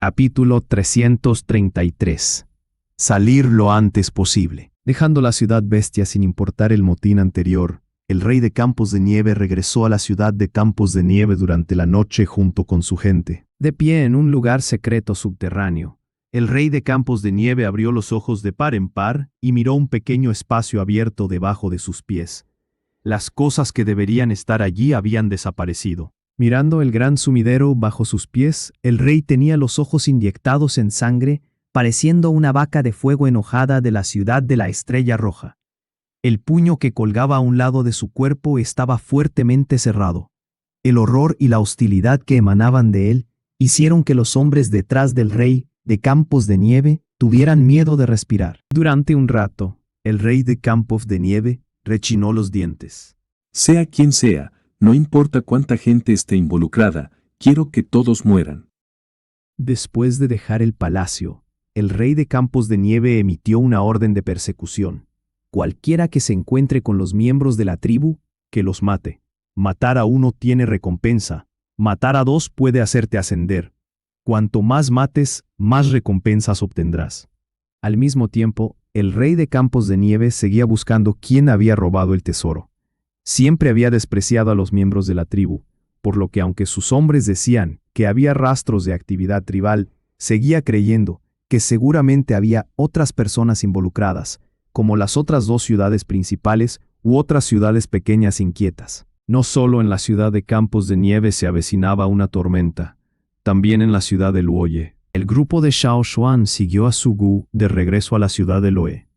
Capítulo 333. Salir lo antes posible. Dejando la ciudad bestia sin importar el motín anterior, el rey de Campos de Nieve regresó a la ciudad de Campos de Nieve durante la noche junto con su gente. De pie en un lugar secreto subterráneo, el rey de Campos de Nieve abrió los ojos de par en par y miró un pequeño espacio abierto debajo de sus pies. Las cosas que deberían estar allí habían desaparecido. Mirando el gran sumidero bajo sus pies, el rey tenía los ojos inyectados en sangre, pareciendo una vaca de fuego enojada de la ciudad de la Estrella Roja. El puño que colgaba a un lado de su cuerpo estaba fuertemente cerrado. El horror y la hostilidad que emanaban de él hicieron que los hombres detrás del rey de Campos de Nieve tuvieran miedo de respirar. Durante un rato, el rey de Campos de Nieve rechinó los dientes. Sea quien sea, no importa cuánta gente esté involucrada, quiero que todos mueran. Después de dejar el palacio, el rey de Campos de Nieve emitió una orden de persecución. Cualquiera que se encuentre con los miembros de la tribu, que los mate. Matar a uno tiene recompensa. Matar a dos puede hacerte ascender. Cuanto más mates, más recompensas obtendrás. Al mismo tiempo, el rey de Campos de Nieve seguía buscando quién había robado el tesoro. Siempre había despreciado a los miembros de la tribu, por lo que aunque sus hombres decían que había rastros de actividad tribal, seguía creyendo que seguramente había otras personas involucradas, como las otras dos ciudades principales u otras ciudades pequeñas inquietas. No solo en la ciudad de Campos de Nieve se avecinaba una tormenta, también en la ciudad de Luoye. El grupo de Xiao Xuan siguió a Su Gu de regreso a la ciudad de Loe.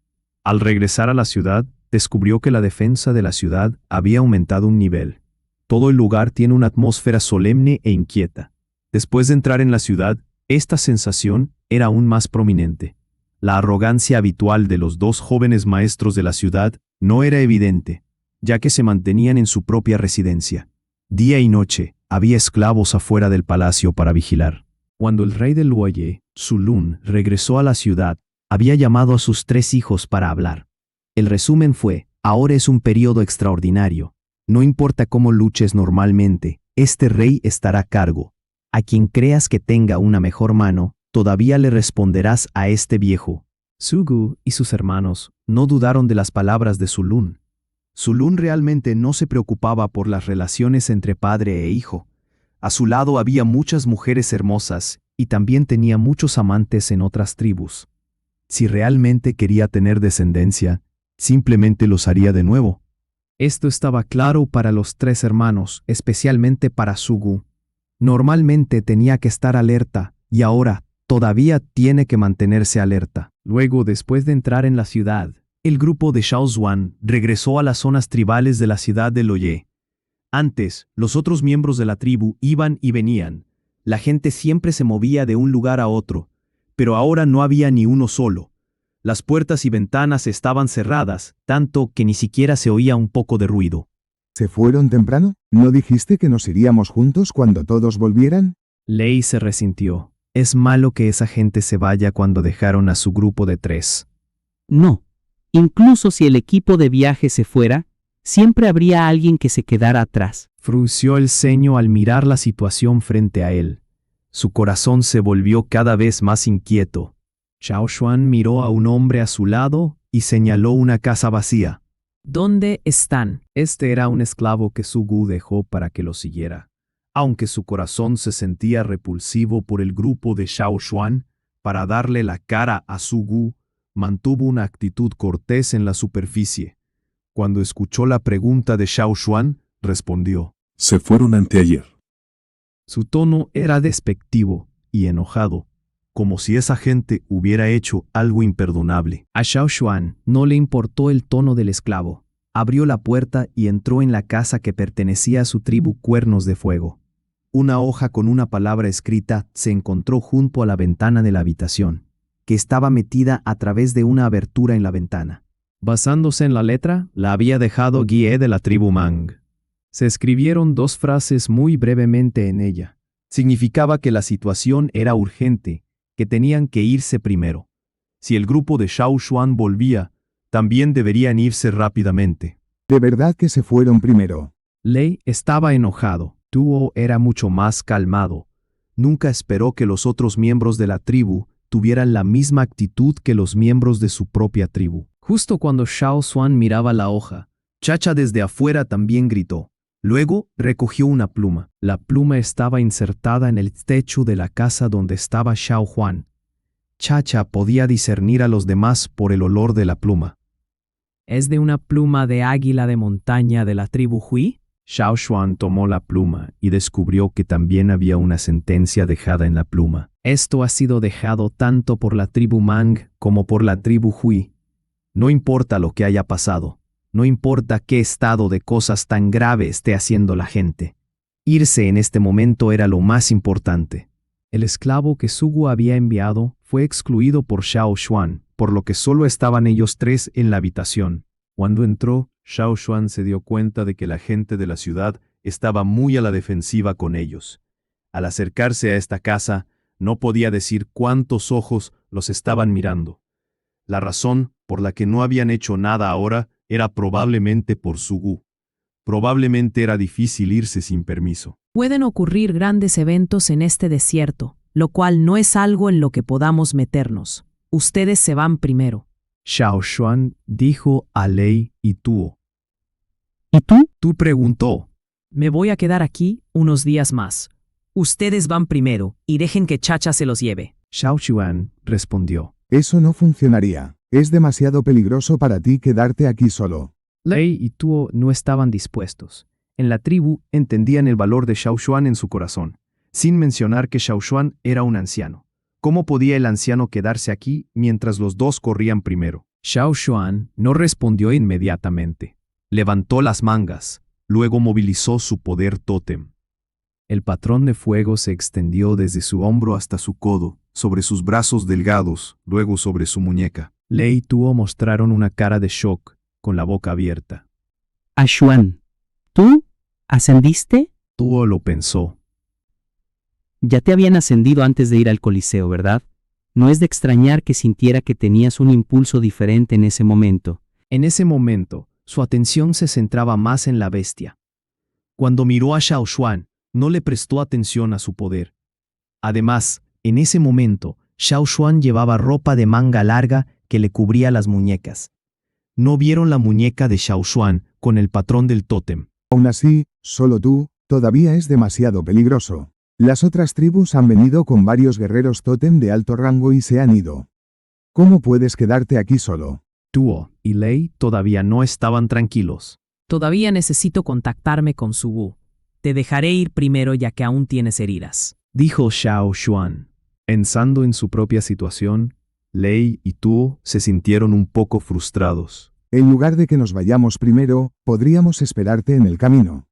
Al regresar a la ciudad, descubrió que la defensa de la ciudad había aumentado un nivel. Todo el lugar tiene una atmósfera solemne e inquieta. Después de entrar en la ciudad, esta sensación era aún más prominente. La arrogancia habitual de los dos jóvenes maestros de la ciudad no era evidente, ya que se mantenían en su propia residencia. Día y noche, había esclavos afuera del palacio para vigilar. Cuando el rey de Luoye, Zulun, regresó a la ciudad, había llamado a sus 3 hijos para hablar. El resumen fue: ahora es un periodo extraordinario. No importa cómo luches normalmente, este rey estará a cargo. A quien creas que tenga una mejor mano, todavía le responderás a este viejo. Su Gu y sus hermanos no dudaron de las palabras de Zulun. Zulun realmente no se preocupaba por las relaciones entre padre e hijo. A su lado había muchas mujeres hermosas y también tenía muchos amantes en otras tribus. Si realmente quería tener descendencia, simplemente los haría de nuevo. Esto estaba claro para los 3 hermanos, especialmente para Su Gu. Normalmente tenía que estar alerta, y ahora todavía tiene que mantenerse alerta. Luego, después de entrar en la ciudad, el grupo de Xiao Xuan regresó a las zonas tribales de la ciudad de Loye. Antes, los otros miembros de la tribu iban y venían. La gente siempre se movía de un lugar a otro, pero ahora no había ni uno solo. Las puertas y ventanas estaban cerradas, tanto que ni siquiera se oía un poco de ruido. ¿Se fueron temprano? ¿No dijiste que nos iríamos juntos cuando todos volvieran? Lei se resintió. Es malo que esa gente se vaya cuando dejaron a su grupo de 3. No. Incluso si el equipo de viaje se fuera, siempre habría alguien que se quedara atrás. Frunció el ceño al mirar la situación frente a él. Su corazón se volvió cada vez más inquieto. Xiao Xuan miró a un hombre a su lado y señaló una casa vacía. ¿Dónde están? Este era un esclavo que Su Gu dejó para que lo siguiera. Aunque su corazón se sentía repulsivo por el grupo de Xiao Xuan, para darle la cara a Su Gu, mantuvo una actitud cortés en la superficie. Cuando escuchó la pregunta de Xiao Xuan, respondió: Se fueron anteayer. Su tono era despectivo y enojado, como si esa gente hubiera hecho algo imperdonable. A Xiao Xuan no le importó el tono del esclavo. Abrió la puerta y entró en la casa que pertenecía a su tribu Cuernos de Fuego. Una hoja con una palabra escrita se encontró junto a la ventana de la habitación, que estaba metida a través de una abertura en la ventana. Basándose en la letra, la había dejado Guie de la tribu Mang. Se escribieron 2 frases muy brevemente en ella. Significaba que la situación era urgente, que tenían que irse primero. Si el grupo de Xiao Xuan volvía, también deberían irse rápidamente. ¿De verdad que se fueron primero? Lei estaba enojado. Tuo era mucho más calmado. Nunca esperó que los otros miembros de la tribu tuvieran la misma actitud que los miembros de su propia tribu. Justo cuando Xiao Xuan miraba la hoja, Chacha desde afuera también gritó. Luego recogió una pluma. La pluma estaba insertada en el techo de la casa donde estaba Xiao Xuan. Chacha podía discernir a los demás por el olor de la pluma. ¿Es de una pluma de águila de montaña de la tribu Hui? Xiao Xuan tomó la pluma y descubrió que también había una sentencia dejada en la pluma. Esto ha sido dejado tanto por la tribu Mang como por la tribu Hui. No importa lo que haya pasado, no importa qué estado de cosas tan grave esté haciendo la gente. Irse en este momento era lo más importante. El esclavo que Sugu había enviado fue excluido por Xiao Xuan, por lo que solo estaban ellos tres en la habitación. Cuando entró, Xiao Xuan se dio cuenta de que la gente de la ciudad estaba muy a la defensiva con ellos. Al acercarse a esta casa, no podía decir cuántos ojos los estaban mirando. La razón por la que no habían hecho nada ahora era probablemente por Sugu. Probablemente era difícil irse sin permiso. Pueden ocurrir grandes eventos en este desierto, lo cual no es algo en lo que podamos meternos. Ustedes se van primero. Xiao Xuan dijo a Lei y Tuo. ¿Y tú? Tú preguntó. Me voy a quedar aquí unos días más. Ustedes van primero y dejen que Chacha se los lleve. Xiao Xuan respondió. Eso no funcionaría. Es demasiado peligroso para ti quedarte aquí solo. Lei y Tuo no estaban dispuestos. En la tribu entendían el valor de Xiao Xuan en su corazón, sin mencionar que Xiao Xuan era un anciano. ¿Cómo podía el anciano quedarse aquí mientras los dos corrían primero? Xiao Xuan no respondió inmediatamente. Levantó las mangas, luego movilizó su poder tótem. El patrón de fuego se extendió desde su hombro hasta su codo, sobre sus brazos delgados, luego sobre su muñeca. Lei y Tuo mostraron una cara de shock, con la boca abierta. A Xuan, ¿tú ascendiste? Tuo lo pensó. Ya te habían ascendido antes de ir al Coliseo, ¿verdad? No es de extrañar que sintiera que tenías un impulso diferente en ese momento. En ese momento, su atención se centraba más en la bestia. Cuando miró a Xiao Xuan, no le prestó atención a su poder. Además, en ese momento, Xiao Xuan llevaba ropa de manga larga que le cubría las muñecas. No vieron la muñeca de Xiao Xuan con el patrón del tótem. Aún así, solo tú, todavía es demasiado peligroso. Las otras tribus han venido con varios guerreros tótem de alto rango y se han ido. ¿Cómo puedes quedarte aquí solo? Tuo y Lei todavía no estaban tranquilos. Todavía necesito contactarme con Sugu. Te dejaré ir primero ya que aún tienes heridas. Dijo Xiao Xuan. Pensando en su propia situación, Lei y Tuo se sintieron un poco frustrados. En lugar de que nos vayamos primero, podríamos esperarte en el camino.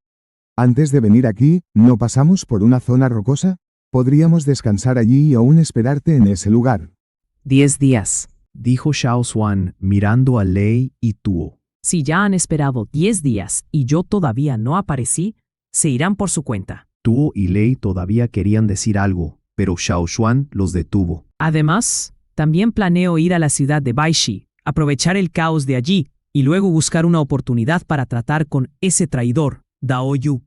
Antes de venir aquí, ¿no pasamos por una zona rocosa? Podríamos descansar allí y aún esperarte en ese lugar. 10 días. Dijo Xiao Xuan mirando a Lei y Tuo. Si ya han esperado 10 días y yo todavía no aparecí, se irán por su cuenta. Tuo y Lei todavía querían decir algo, pero Xiao Xuan los detuvo. Además, también planeo ir a la ciudad de Baishi, aprovechar el caos de allí y luego buscar una oportunidad para tratar con ese traidor, Dao Yu.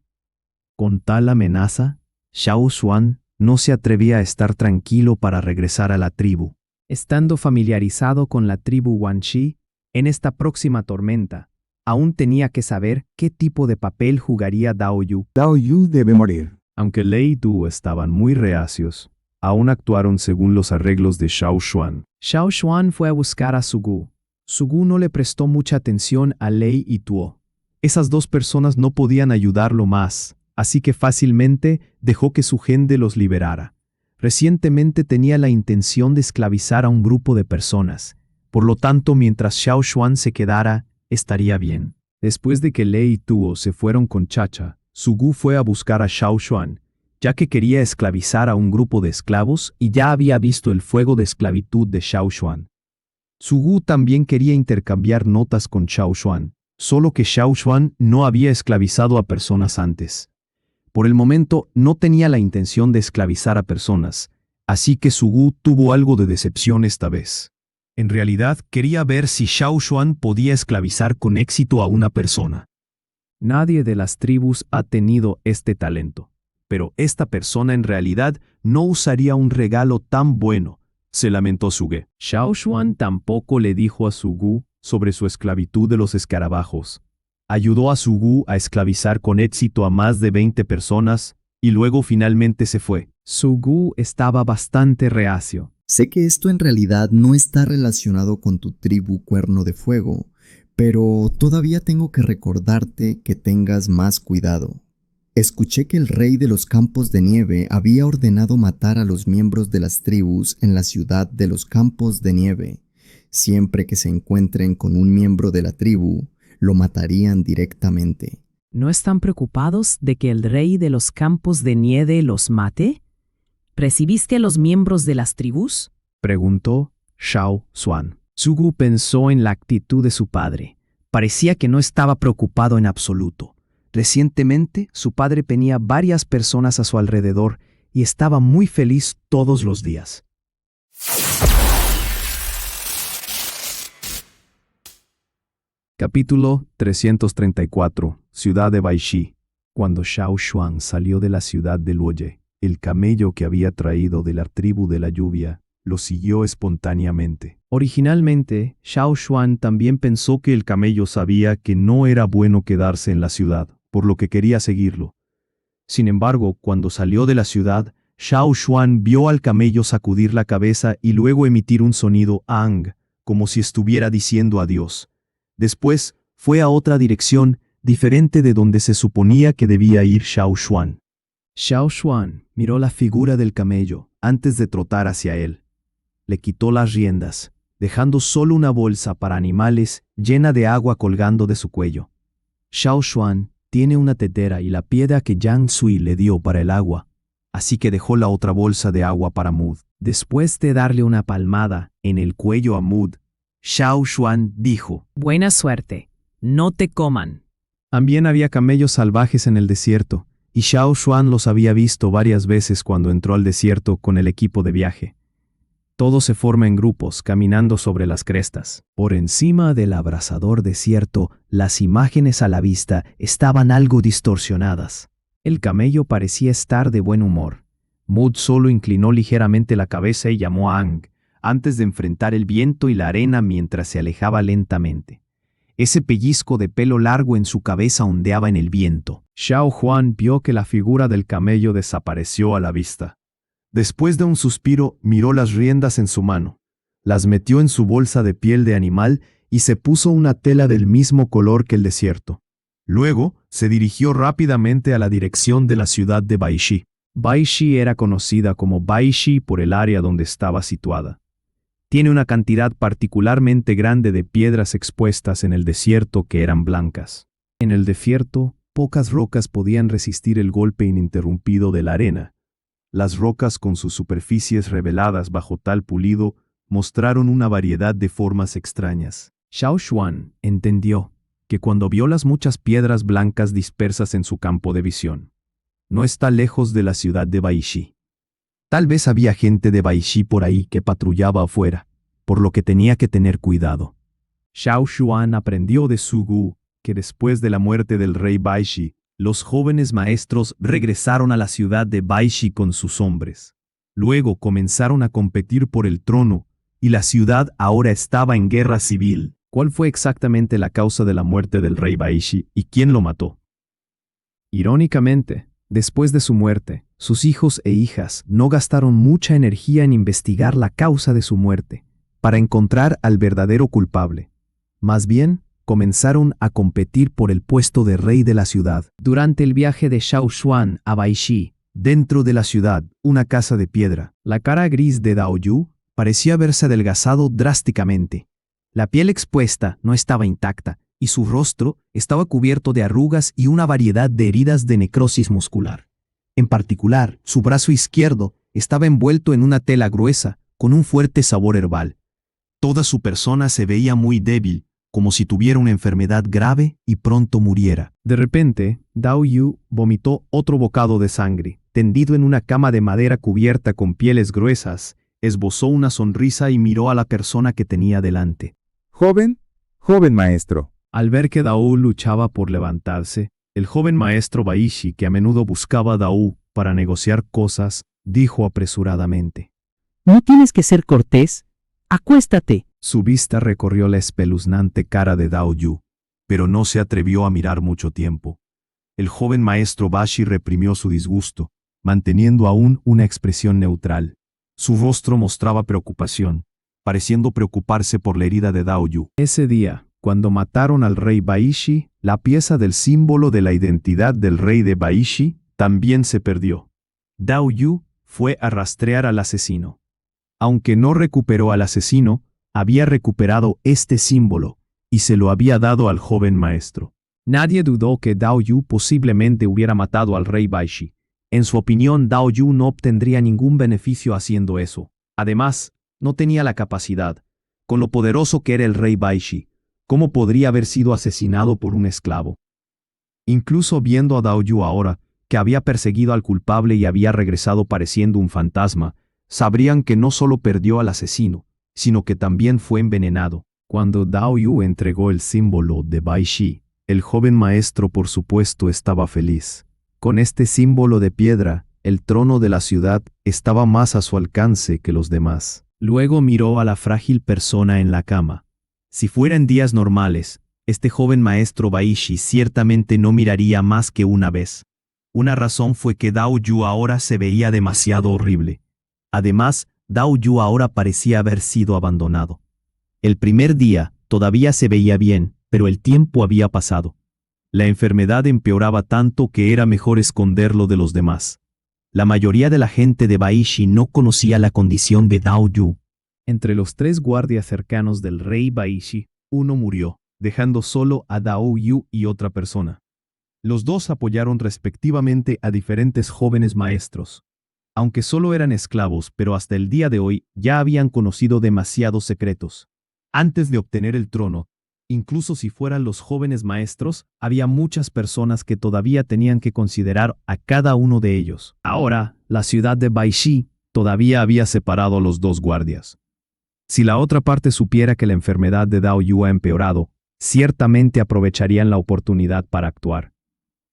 Con tal amenaza, Xiao Xuan no se atrevía a estar tranquilo para regresar a la tribu. Estando familiarizado con la tribu Guanxi, en esta próxima tormenta, aún tenía que saber qué tipo de papel jugaría Dao Yu. Dao Yu debe morir. Aunque Lei y Tuo estaban muy reacios, aún actuaron según los arreglos de Xiao Xuan. Xiao Xuan fue a buscar a Sugu. Sugu no le prestó mucha atención a Lei y Tuo. Esas dos personas no podían ayudarlo más, así que fácilmente dejó que su gente los liberara. Recientemente tenía la intención de esclavizar a un grupo de personas. Por lo tanto, mientras Xiao Xuan se quedara, estaría bien. Después de que Lei y Tuo se fueron con Chacha, Sugu fue a buscar a Xiao Xuan, ya que quería esclavizar a un grupo de esclavos y ya había visto el fuego de esclavitud de Xiao Xuan. Sugu también quería intercambiar notas con Xiao Xuan, solo que Xiao Xuan no había esclavizado a personas antes. Por el momento no tenía la intención de esclavizar a personas, así que Sugu tuvo algo de decepción esta vez. En realidad quería ver si Xiao Xuan podía esclavizar con éxito a una persona. Nadie de las tribus ha tenido este talento, Pero esta persona en realidad no usaría un regalo tan bueno, se lamentó Suge. Xiao Xuan tampoco le dijo a Sugu sobre su esclavitud de los escarabajos. Ayudó a Sugu a esclavizar con éxito a más de 20 personas y luego finalmente se fue. Sugu estaba bastante reacio. Sé que esto en realidad no está relacionado con tu tribu Cuerno de Fuego, pero todavía tengo que recordarte que tengas más cuidado. Escuché que el rey de los Campos de Nieve había ordenado matar a los miembros de las tribus en la ciudad de los Campos de Nieve. Siempre que se encuentren con un miembro de la tribu, lo matarían directamente. ¿No están preocupados de que el rey de los Campos de Nieve los mate? ¿Recibiste a los miembros de las tribus?, preguntó Xiao Xuan. Sugu pensó en la actitud de su padre. Parecía que no estaba preocupado en absoluto. Recientemente, su padre tenía varias personas a su alrededor y estaba muy feliz todos los días. Capítulo 334. Ciudad de Baishi. Cuando Xiao Xuan salió de la ciudad de Luoye, el camello que había traído de la tribu de la lluvia lo siguió espontáneamente. Originalmente, Xiao Xuan también pensó que el camello sabía que no era bueno quedarse en la ciudad, por lo que quería seguirlo. Sin embargo, cuando salió de la ciudad, Xiao Xuan vio al camello sacudir la cabeza y luego emitir un sonido ang, como si estuviera diciendo adiós. Después, fue a otra dirección, diferente de donde se suponía que debía ir Xiao Xuan. Xiao Xuan miró la figura del camello antes de trotar hacia él. Le quitó las riendas, dejando solo una bolsa para animales llena de agua colgando de su cuello. Xiao Xuan tiene una tetera y la piedra que Yang Sui le dio para el agua, así que dejó la otra bolsa de agua para Mud. Después de darle una palmada en el cuello a Mud, Xiao Xuan dijo: Buena suerte, no te coman. También había camellos salvajes en el desierto, y Xiao Xuan los había visto varias veces cuando entró al desierto con el equipo de viaje. Todo se forma en grupos, caminando sobre las crestas. Por encima del abrasador desierto, las imágenes a la vista estaban algo distorsionadas. El camello parecía estar de buen humor. Mud solo inclinó ligeramente la cabeza y llamó a Ang, antes de enfrentar el viento y la arena mientras se alejaba lentamente. Ese pellizco de pelo largo en su cabeza ondeaba en el viento. Xiao Xuan vio que la figura del camello desapareció a la vista. Después de un suspiro, miró las riendas en su mano, las metió en su bolsa de piel de animal y se puso una tela del mismo color que el desierto. Luego, se dirigió rápidamente a la dirección de la ciudad de Baishi. Baishi era conocida como Baishi por el área donde estaba situada. Tiene una cantidad particularmente grande de piedras expuestas en el desierto que eran blancas. En el desierto, pocas rocas podían resistir el golpe ininterrumpido de la arena. Las rocas con sus superficies reveladas bajo tal pulido mostraron una variedad de formas extrañas. Xiao Xuan entendió que cuando vio las muchas piedras blancas dispersas en su campo de visión, no está lejos de la ciudad de Baishi. Tal vez había gente de Baishi por ahí que patrullaba afuera, por lo que tenía que tener cuidado. Xiao Xuan aprendió de Sugu que después de la muerte del rey Baishi, los jóvenes maestros regresaron a la ciudad de Baishi con sus hombres. Luego comenzaron a competir por el trono, y la ciudad ahora estaba en guerra civil. ¿Cuál fue exactamente la causa de la muerte del rey Baishi y quién lo mató? Irónicamente, después de su muerte, sus hijos e hijas no gastaron mucha energía en investigar la causa de su muerte, para encontrar al verdadero culpable. Más bien, comenzaron a competir por el puesto de rey de la ciudad. Durante el viaje de Xiao Xuan a Baishi, dentro de la ciudad, una casa de piedra, la cara gris de Daoyu parecía haberse adelgazado drásticamente. La piel expuesta no estaba intacta, y su rostro estaba cubierto de arrugas y una variedad de heridas de necrosis muscular. En particular, su brazo izquierdo estaba envuelto en una tela gruesa, con un fuerte sabor herbal. Toda su persona se veía muy débil, como si tuviera una enfermedad grave y pronto muriera. De repente, Dao Yu vomitó otro bocado de sangre. Tendido en una cama de madera cubierta con pieles gruesas, esbozó una sonrisa y miró a la persona que tenía delante. Joven maestro. Al ver que Dao luchaba por levantarse, el joven maestro Baishi, que a menudo buscaba a Dao para negociar cosas, dijo apresuradamente. No tienes que ser cortés. Acuéstate. Su vista recorrió la espeluznante cara de Dao Yu, pero no se atrevió a mirar mucho tiempo. El joven maestro Bashi reprimió su disgusto, manteniendo aún una expresión neutral. Su rostro mostraba preocupación, pareciendo preocuparse por la herida de Dao Yu. Ese día, cuando mataron al rey Baishi, la pieza del símbolo de la identidad del rey de Baishi también se perdió. Dao Yu fue a rastrear al asesino. Aunque no recuperó al asesino, había recuperado este símbolo y se lo había dado al joven maestro. Nadie dudó que Dao Yu posiblemente hubiera matado al rey Baishi. En su opinión, Dao Yu no obtendría ningún beneficio haciendo eso. Además, no tenía la capacidad. Con lo poderoso que era el rey Baishi, ¿cómo podría haber sido asesinado por un esclavo? Incluso viendo a Dao Yu ahora, que había perseguido al culpable y había regresado pareciendo un fantasma, sabrían que no solo perdió al asesino, sino que también fue envenenado. Cuando Dao Yu entregó el símbolo de Baishi, el joven maestro por supuesto estaba feliz. Con este símbolo de piedra, el trono de la ciudad estaba más a su alcance que los demás. Luego miró a la frágil persona en la cama. Si fueran días normales, este joven maestro Baishi ciertamente no miraría más que una vez. Una razón fue que Dao Yu ahora se veía demasiado horrible. Además, Dao Yu ahora parecía haber sido abandonado. El primer día todavía se veía bien, pero el tiempo había pasado. La enfermedad empeoraba tanto que era mejor esconderlo de los demás. La mayoría de la gente de Baishi no conocía la condición de Dao Yu. Entre los 3 guardias cercanos del rey Baishi, uno murió, dejando solo a Dao Yu y otra persona. Los dos apoyaron respectivamente a diferentes jóvenes maestros. Aunque solo eran esclavos, pero hasta el día de hoy ya habían conocido demasiados secretos. Antes de obtener el trono, incluso si fueran los jóvenes maestros, había muchas personas que todavía tenían que considerar a cada uno de ellos. Ahora, la ciudad de Baishi todavía había separado a los 2 guardias. Si la otra parte supiera que la enfermedad de Dao Yu ha empeorado, ciertamente aprovecharían la oportunidad para actuar.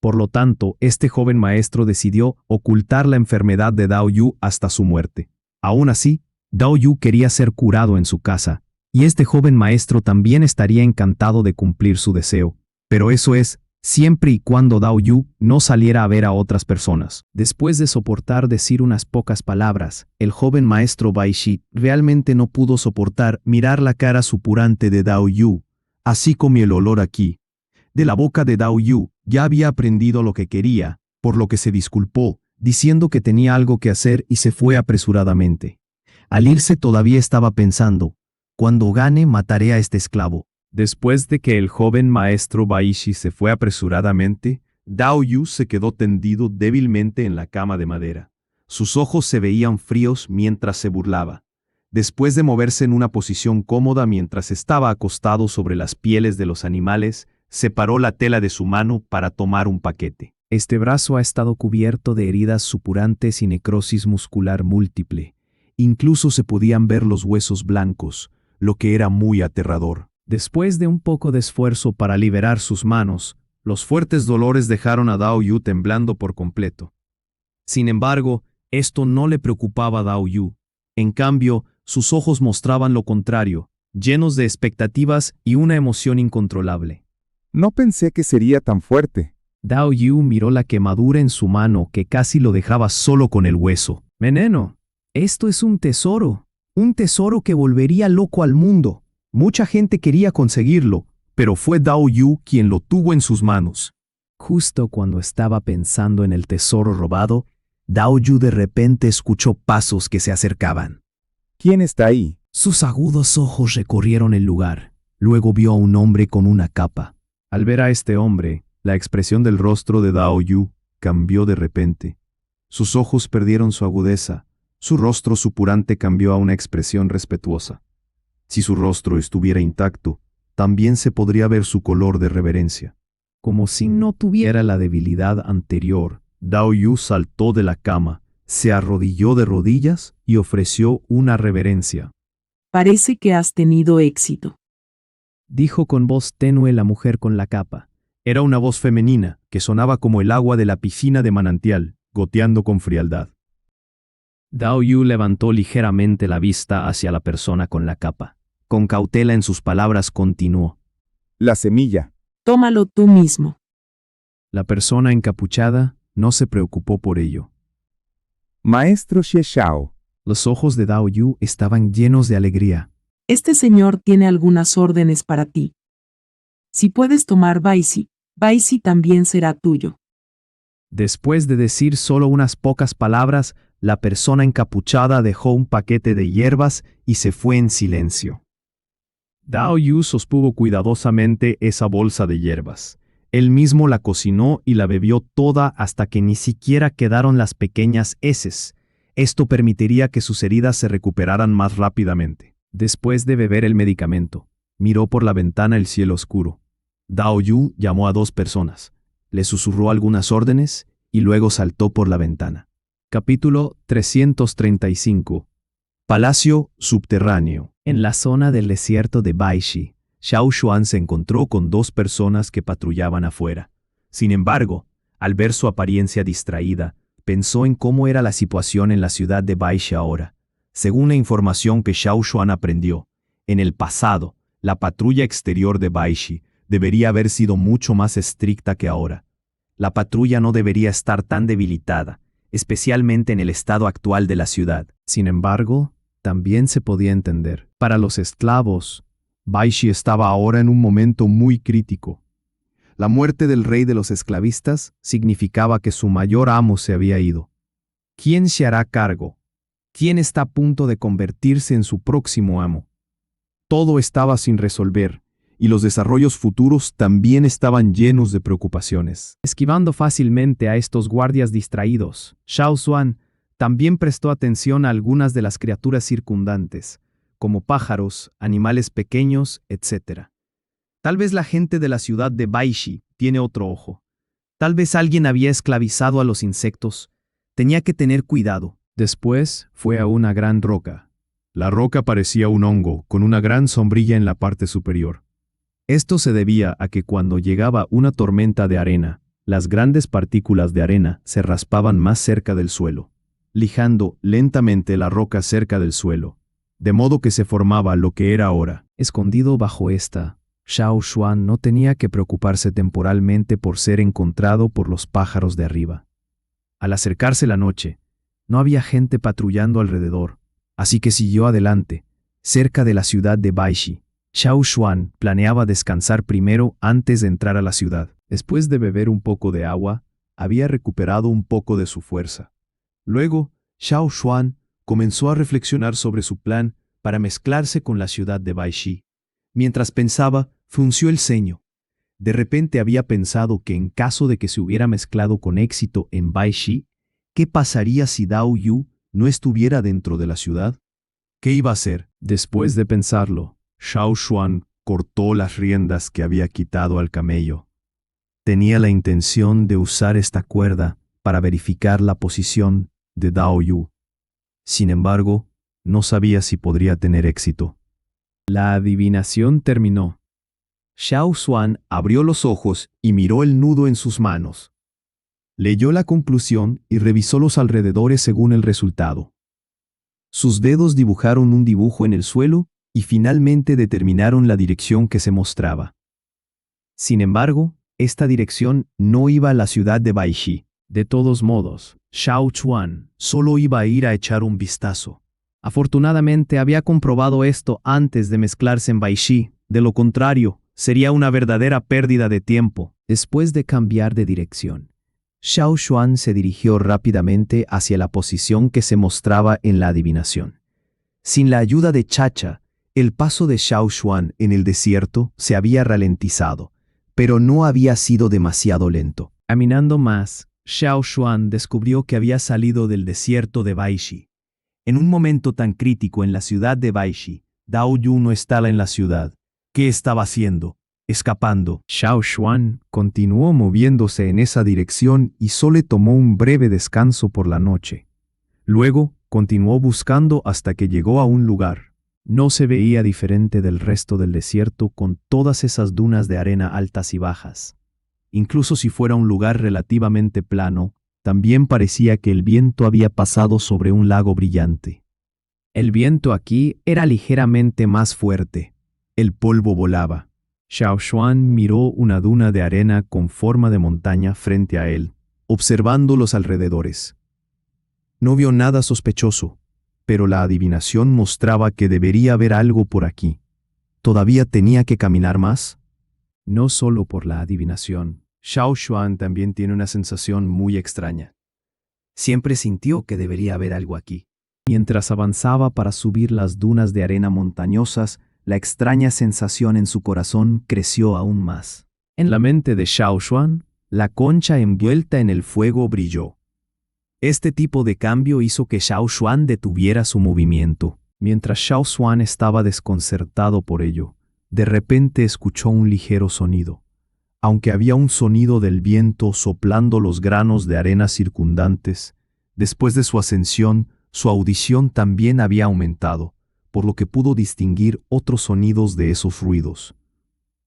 Por lo tanto, este joven maestro decidió ocultar la enfermedad de Dao Yu hasta su muerte. Aún así, Dao Yu quería ser curado en su casa, y este joven maestro también estaría encantado de cumplir su deseo. Pero eso es, siempre y cuando Dao Yu no saliera a ver a otras personas. Después de soportar decir unas pocas palabras, el joven maestro Baishi realmente no pudo soportar mirar la cara supurante de Dao Yu, así como el olor aquí. De la boca de Dao Yu ya había aprendido lo que quería, por lo que se disculpó, diciendo que tenía algo que hacer y se fue apresuradamente. Al irse todavía estaba pensando, cuando gane mataré a este esclavo. Después de que el joven maestro Baishi se fue apresuradamente, Dao Yu se quedó tendido débilmente en la cama de madera. Sus ojos se veían fríos mientras se burlaba. Después de moverse en una posición cómoda mientras estaba acostado sobre las pieles de los animales, separó la tela de su mano para tomar un paquete. Este brazo ha estado cubierto de heridas supurantes y necrosis muscular múltiple. Incluso se podían ver los huesos blancos, lo que era muy aterrador. Después de un poco de esfuerzo para liberar sus manos, los fuertes dolores dejaron a Dao Yu temblando por completo. Sin embargo, esto no le preocupaba a Dao Yu. En cambio, sus ojos mostraban lo contrario, llenos de expectativas y una emoción incontrolable. No pensé que sería tan fuerte. Dao Yu miró la quemadura en su mano que casi lo dejaba solo con el hueso. Veneno, esto es un tesoro que volvería loco al mundo. Mucha gente quería conseguirlo, pero fue Dao Yu quien lo tuvo en sus manos. Justo cuando estaba pensando en el tesoro robado, Dao Yu de repente escuchó pasos que se acercaban. ¿Quién está ahí? Sus agudos ojos recorrieron el lugar. Luego vio a un hombre con una capa. Al ver a este hombre, la expresión del rostro de Dao Yu cambió de repente. Sus ojos perdieron su agudeza. Su rostro supurante cambió a una expresión respetuosa. Si su rostro estuviera intacto, también se podría ver su color de reverencia. Como si no tuviera la debilidad anterior, Dao Yu saltó de la cama, se arrodilló de rodillas y ofreció una reverencia. Parece que has tenido éxito. Dijo con voz tenue la mujer con la capa. Era una voz femenina, que sonaba como el agua de la piscina de manantial, goteando con frialdad. Dao Yu levantó ligeramente la vista hacia la persona con la capa. Con cautela en sus palabras continuó. La semilla. Tómalo tú mismo. La persona encapuchada no se preocupó por ello. Maestro Xie Shao. Los ojos de Dao Yu estaban llenos de alegría. Este señor tiene algunas órdenes para ti. Si puedes tomar Baishi, Baishi también será tuyo. Después de decir solo unas pocas palabras, la persona encapuchada dejó un paquete de hierbas y se fue en silencio. Dao Yu sostuvo cuidadosamente esa bolsa de hierbas. Él mismo la cocinó y la bebió toda hasta que ni siquiera quedaron las pequeñas heces. Esto permitiría que sus heridas se recuperaran más rápidamente. Después de beber el medicamento, miró por la ventana el cielo oscuro. Dao Yu llamó a 2 personas, le susurró algunas órdenes y luego saltó por la ventana. Capítulo 335. Palacio subterráneo. En la zona del desierto de Baishi, Xiao Xuan se encontró con 2 personas que patrullaban afuera. Sin embargo, al ver su apariencia distraída, pensó en cómo era la situación en la ciudad de Baishi ahora. Según la información que Xiao Xuan aprendió, en el pasado, la patrulla exterior de Baishi debería haber sido mucho más estricta que ahora. La patrulla no debería estar tan debilitada, especialmente en el estado actual de la ciudad. Sin embargo, también se podía entender. Para los esclavos, Baishi estaba ahora en un momento muy crítico. La muerte del rey de los esclavistas significaba que su mayor amo se había ido. ¿Quién se hará cargo? ¿Quién está a punto de convertirse en su próximo amo? Todo estaba sin resolver, y los desarrollos futuros también estaban llenos de preocupaciones. Esquivando fácilmente a estos guardias distraídos, Xiao Xuan también prestó atención a algunas de las criaturas circundantes, como pájaros, animales pequeños, etc. Tal vez la gente de la ciudad de Baishi tiene otro ojo. Tal vez alguien había esclavizado a los insectos. Tenía que tener cuidado. Después fue a una gran roca. La roca parecía un hongo, con una gran sombrilla en la parte superior. Esto se debía a que cuando llegaba una tormenta de arena, las grandes partículas de arena se raspaban más cerca del suelo, lijando lentamente la roca cerca del suelo, de modo que se formaba lo que era ahora. Escondido bajo esta, Xiao Xuan no tenía que preocuparse temporalmente por ser encontrado por los pájaros de arriba. Al acercarse la noche, no había gente patrullando alrededor, así que siguió adelante, cerca de la ciudad de Baishi. Xiao Xuan planeaba descansar primero antes de entrar a la ciudad. Después de beber un poco de agua, había recuperado un poco de su fuerza. Luego, Xiao Xuan comenzó a reflexionar sobre su plan para mezclarse con la ciudad de Baishi. Mientras pensaba, frunció el ceño. De repente había pensado que en caso de que se hubiera mezclado con éxito en Baishi, ¿qué pasaría si Dao Yu no estuviera dentro de la ciudad? ¿Qué iba a hacer? Después de pensarlo, Xiao Xuan cortó las riendas que había quitado al camello. Tenía la intención de usar esta cuerda para verificar la posición de Dao Yu. Sin embargo, no sabía si podría tener éxito. La adivinación terminó. Xiao Xuan abrió los ojos y miró el nudo en sus manos. Leyó la conclusión y revisó los alrededores según el resultado. Sus dedos dibujaron un dibujo en el suelo y finalmente determinaron la dirección que se mostraba. Sin embargo, esta dirección no iba a la ciudad de Baishi. De todos modos, Xiao Xuan solo iba a ir a echar un vistazo. Afortunadamente había comprobado esto antes de mezclarse en Baishi, de lo contrario, sería una verdadera pérdida de tiempo. Después de cambiar de dirección, Xiao Xuan se dirigió rápidamente hacia la posición que se mostraba en la adivinación. Sin la ayuda de Chacha, el paso de Xiao Xuan en el desierto se había ralentizado, pero no había sido demasiado lento. Caminando más, Xiao Xuan descubrió que había salido del desierto de Baishi. En un momento tan crítico en la ciudad de Baishi, Dao Yu no estaba en la ciudad. ¿Qué estaba haciendo? Escapando. Xiao Xuan continuó moviéndose en esa dirección y solo tomó un breve descanso por la noche. Luego, continuó buscando hasta que llegó a un lugar. No se veía diferente del resto del desierto con todas esas dunas de arena altas y bajas. Incluso si fuera un lugar relativamente plano, También parecía que el viento había pasado sobre un lago brillante. El viento aquí era ligeramente más fuerte. El polvo volaba. Xiao Xuan miró una duna de arena con forma de montaña frente a él, observando los alrededores. No vio nada sospechoso, pero la adivinación mostraba que debería haber algo por aquí. ¿Todavía tenía que caminar más? No solo por la adivinación. Xiao Xuan también tiene una sensación muy extraña. Siempre sintió que debería haber algo aquí. Mientras avanzaba para subir las dunas de arena montañosas, la extraña sensación en su corazón creció aún más. En la mente de Xiao Xuan, la concha envuelta en el fuego brilló. Este tipo de cambio hizo que Xiao Xuan detuviera su movimiento. Mientras Xiao Xuan estaba desconcertado por ello, de repente escuchó un ligero sonido. Aunque había un sonido del viento soplando los granos de arena circundantes, después de su ascensión, su audición también había aumentado, por lo que pudo distinguir otros sonidos de esos ruidos.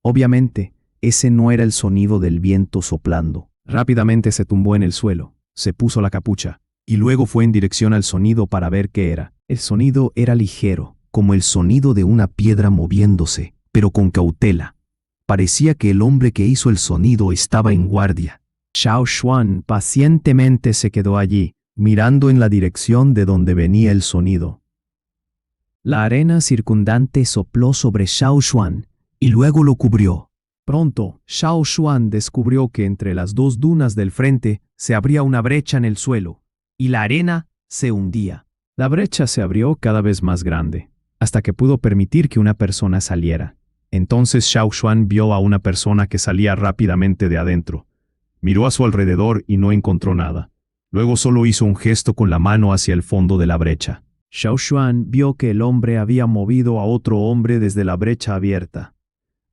Obviamente, ese no era el sonido del viento soplando. Rápidamente se tumbó en el suelo, se puso la capucha, y luego fue en dirección al sonido para ver qué era. El sonido era ligero, como el sonido de una piedra moviéndose, pero con cautela. Parecía que el hombre que hizo el sonido estaba en guardia. Xiao Xuan pacientemente se quedó allí, mirando en la dirección de donde venía el sonido. La arena circundante sopló sobre Xiao Xuan y luego lo cubrió. Pronto, Xiao Xuan descubrió que entre las dos dunas del frente se abría una brecha en el suelo, y la arena se hundía. La brecha se abrió cada vez más grande, hasta que pudo permitir que una persona saliera. Entonces Xiao Xuan vio a una persona que salía rápidamente de adentro. Miró a su alrededor y no encontró nada. Luego solo hizo un gesto con la mano hacia el fondo de la brecha. Xiao Xuan vio que el hombre había movido a otro hombre desde la brecha abierta.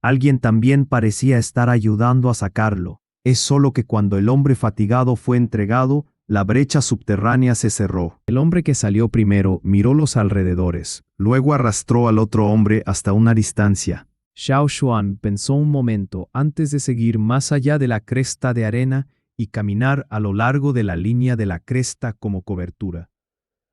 Alguien también parecía estar ayudando a sacarlo. Es solo que cuando el hombre fatigado fue entregado, la brecha subterránea se cerró. El hombre que salió primero miró los alrededores, luego arrastró al otro hombre hasta una distancia. Xiao Xuan pensó un momento antes de seguir más allá de la cresta de arena y caminar a lo largo de la línea de la cresta como cobertura.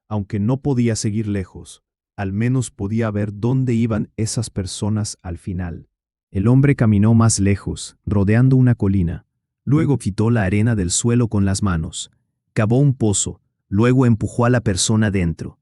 Aunque no podía seguir lejos, al menos podía ver dónde iban esas personas al final. El hombre caminó más lejos, rodeando una colina. Luego quitó la arena del suelo con las manos. Cavó un pozo, luego empujó a la persona dentro.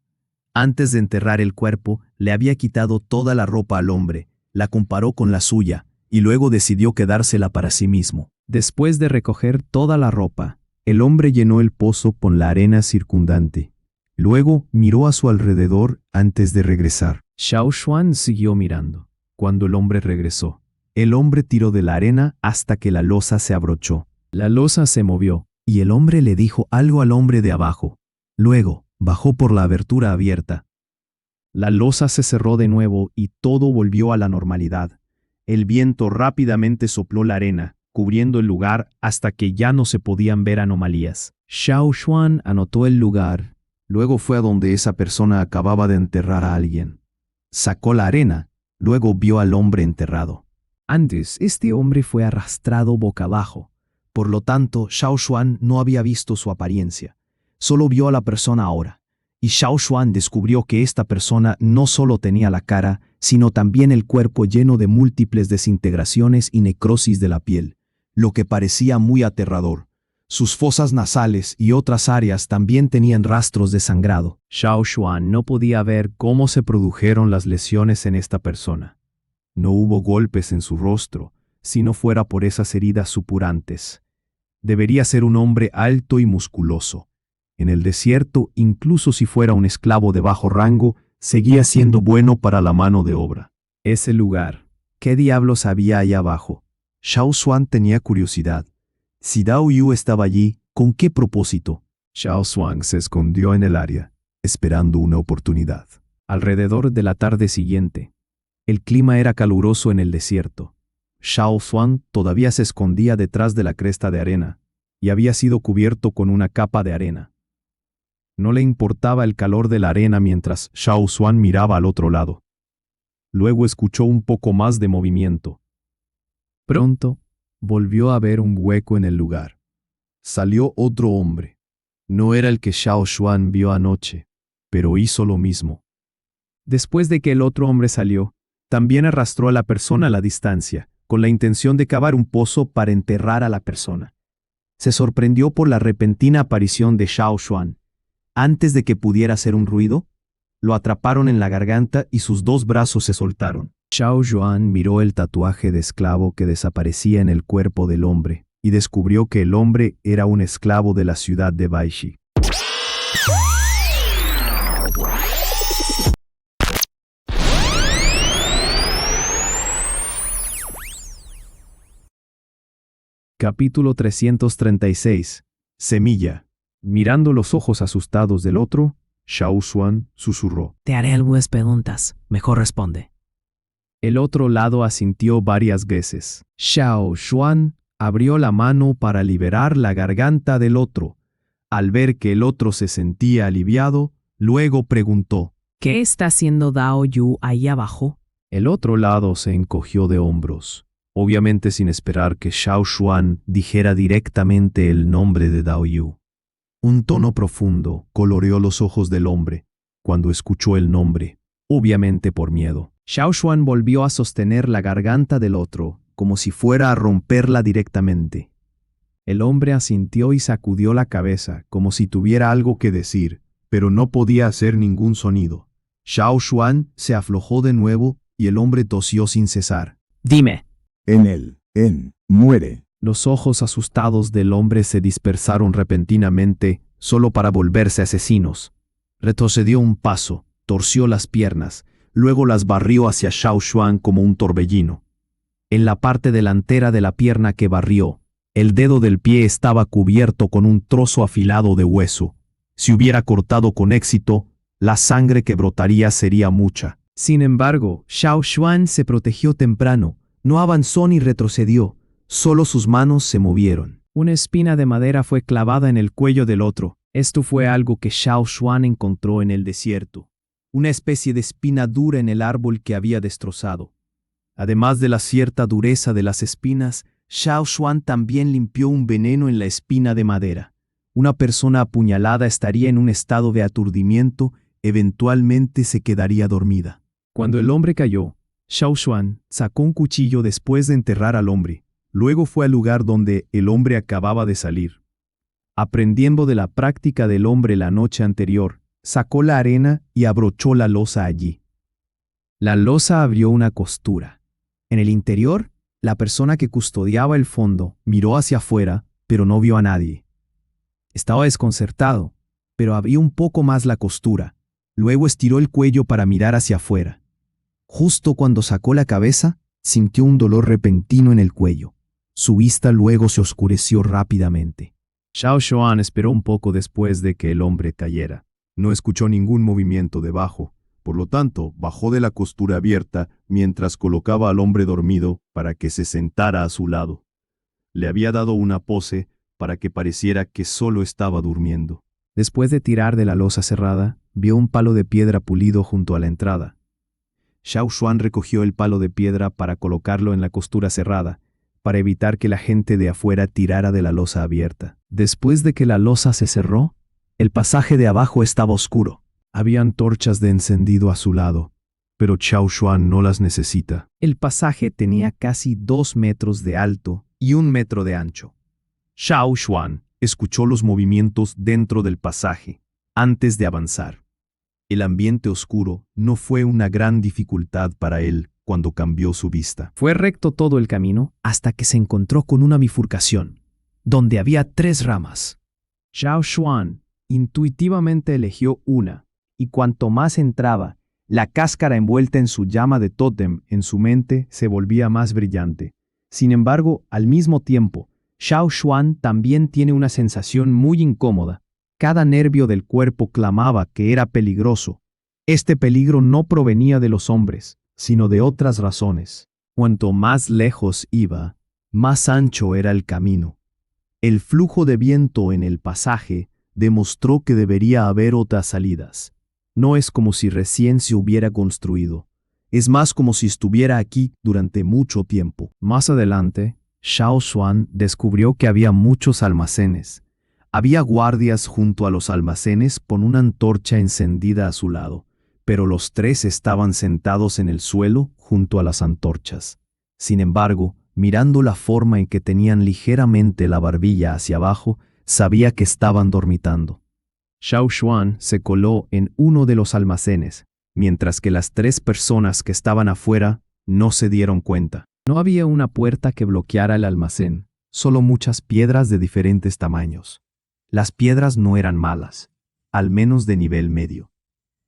Antes de enterrar el cuerpo, le había quitado toda la ropa al hombre, la comparó con la suya, y luego decidió quedársela para sí mismo. Después de recoger toda la ropa, el hombre llenó el pozo con la arena circundante. Luego miró a su alrededor antes de regresar. Xiao Xuan siguió mirando. Cuando el hombre regresó, el hombre tiró de la arena hasta que la losa se abrochó. La losa se movió, y el hombre le dijo algo al hombre de abajo. Luego, bajó por la abertura abierta. La losa se cerró de nuevo y todo volvió a la normalidad. El viento rápidamente sopló la arena, cubriendo el lugar hasta que ya no se podían ver anomalías. Xiao Xuan anotó el lugar. Luego fue a donde esa persona acababa de enterrar a alguien. Sacó la arena, luego vio al hombre enterrado. Antes, este hombre fue arrastrado boca abajo. Por lo tanto, Xiao Xuan no había visto su apariencia. Solo vio a la persona ahora. Y Xiao Xuan descubrió que esta persona no solo tenía la cara, sino también el cuerpo lleno de múltiples desintegraciones y necrosis de la piel, lo que parecía muy aterrador. Sus fosas nasales y otras áreas también tenían rastros de sangrado. Xiao Xuan no podía ver cómo se produjeron las lesiones en esta persona. No hubo golpes en su rostro, si no fuera por esas heridas supurantes. Debería ser un hombre alto y musculoso. En el desierto, incluso si fuera un esclavo de bajo rango, seguía siendo bueno para la mano de obra. Ese lugar, ¿qué diablos había allá abajo? Xiao Xuan tenía curiosidad. Si Dao Yu estaba allí, ¿con qué propósito? Xiao Xuan se escondió en el área, esperando una oportunidad. Alrededor de la tarde siguiente, el clima era caluroso en el desierto. Xiao Xuan todavía se escondía detrás de la cresta de arena, y había sido cubierto con una capa de arena. No le importaba el calor de la arena mientras Xiao Xuan miraba al otro lado. Luego escuchó un poco más de movimiento. Pronto, volvió a ver un hueco en el lugar. Salió otro hombre. No era el que Xiao Xuan vio anoche, pero hizo lo mismo. Después de que el otro hombre salió, también arrastró a la persona a la distancia, con la intención de cavar un pozo para enterrar a la persona. Se sorprendió por la repentina aparición de Xiao Xuan. Antes de que pudiera hacer un ruido, lo atraparon en la garganta y sus dos brazos se soltaron. Xiao Xuan miró el tatuaje de esclavo que desaparecía en el cuerpo del hombre y descubrió que el hombre era un esclavo de la ciudad de Baishi. Capítulo 336. Semilla. Mirando los ojos asustados del otro, Xiao Xuan susurró. Te haré algunas preguntas. Mejor responde. El otro lado asintió varias veces. Xiao Xuan abrió la mano para liberar la garganta del otro. Al ver que el otro se sentía aliviado, luego preguntó. ¿Qué está haciendo Dao Yu ahí abajo? El otro lado se encogió de hombros, obviamente sin esperar que Xiao Xuan dijera directamente el nombre de Dao Yu. Un tono profundo coloreó los ojos del hombre cuando escuchó el nombre, obviamente por miedo. Xiao Xuan volvió a sostener la garganta del otro, como si fuera a romperla directamente. El hombre asintió y sacudió la cabeza, como si tuviera algo que decir, pero no podía hacer ningún sonido. Xiao Xuan se aflojó de nuevo y el hombre tosió sin cesar. Dime. Muere. Los ojos asustados del hombre se dispersaron repentinamente, solo para volverse asesinos. Retrocedió un paso, torció las piernas, luego las barrió hacia Xiao Xuan como un torbellino. En la parte delantera de la pierna que barrió, el dedo del pie estaba cubierto con un trozo afilado de hueso. Si hubiera cortado con éxito, la sangre que brotaría sería mucha. Sin embargo, Xiao Xuan se protegió temprano, no avanzó ni retrocedió, solo sus manos se movieron. Una espina de madera fue clavada en el cuello del otro. Esto fue algo que Xiao Xuan encontró en el desierto. Una especie de espina dura en el árbol que había destrozado. Además de la cierta dureza de las espinas, Xiao Xuan también limpió un veneno en la espina de madera. Una persona apuñalada estaría en un estado de aturdimiento, eventualmente se quedaría dormida. Cuando el hombre cayó, Xiao Xuan sacó un cuchillo después de enterrar al hombre. Luego fue al lugar donde el hombre acababa de salir. Aprendiendo de la práctica del hombre la noche anterior, sacó la arena y abrochó la losa allí. La losa abrió una costura. En el interior, la persona que custodiaba el fondo miró hacia afuera, pero no vio a nadie. Estaba desconcertado, pero abrió un poco más la costura. Luego estiró el cuello para mirar hacia afuera. Justo cuando sacó la cabeza, sintió un dolor repentino en el cuello. Su vista luego se oscureció rápidamente. Xiao Xuan esperó un poco después de que el hombre cayera. No escuchó ningún movimiento debajo, por lo tanto, bajó de la costura abierta mientras colocaba al hombre dormido para que se sentara a su lado. Le había dado una pose para que pareciera que solo estaba durmiendo. Después de tirar de la losa cerrada, vio un palo de piedra pulido junto a la entrada. Xiao Xuan recogió el palo de piedra para colocarlo en la costura cerrada, para evitar que la gente de afuera tirara de la losa abierta. Después de que la losa se cerró, el pasaje de abajo estaba oscuro. Había antorchas de encendido a su lado, pero Xiao Xuan no las necesita. El pasaje tenía casi 2 metros de alto y 1 metro de ancho. Xiao Xuan escuchó los movimientos dentro del pasaje antes de avanzar. El ambiente oscuro no fue una gran dificultad para él cuando cambió su vista. Fue recto todo el camino hasta que se encontró con una bifurcación, donde había 3 ramas. Xiao Xuan intuitivamente eligió una, y cuanto más entraba, la cáscara envuelta en su llama de tótem en su mente se volvía más brillante. Sin embargo, al mismo tiempo, Xiao Xuan también tiene una sensación muy incómoda. Cada nervio del cuerpo clamaba que era peligroso. Este peligro no provenía de los hombres, sino de otras razones. Cuanto más lejos iba, más ancho era el camino. El flujo de viento en el pasaje demostró que debería haber otras salidas. No es como si recién se hubiera construido. Es más como si estuviera aquí durante mucho tiempo. Más adelante, Xiao Xuan descubrió que había muchos almacenes. Había guardias junto a los almacenes con una antorcha encendida a su lado, pero los tres estaban sentados en el suelo junto a las antorchas. Sin embargo, mirando la forma en que tenían ligeramente la barbilla hacia abajo, sabía que estaban dormitando. Xiao Xuan se coló en uno de los almacenes, mientras que las tres personas que estaban afuera no se dieron cuenta. No había una puerta que bloqueara el almacén, solo muchas piedras de diferentes tamaños. Las piedras no eran malas, al menos de nivel medio.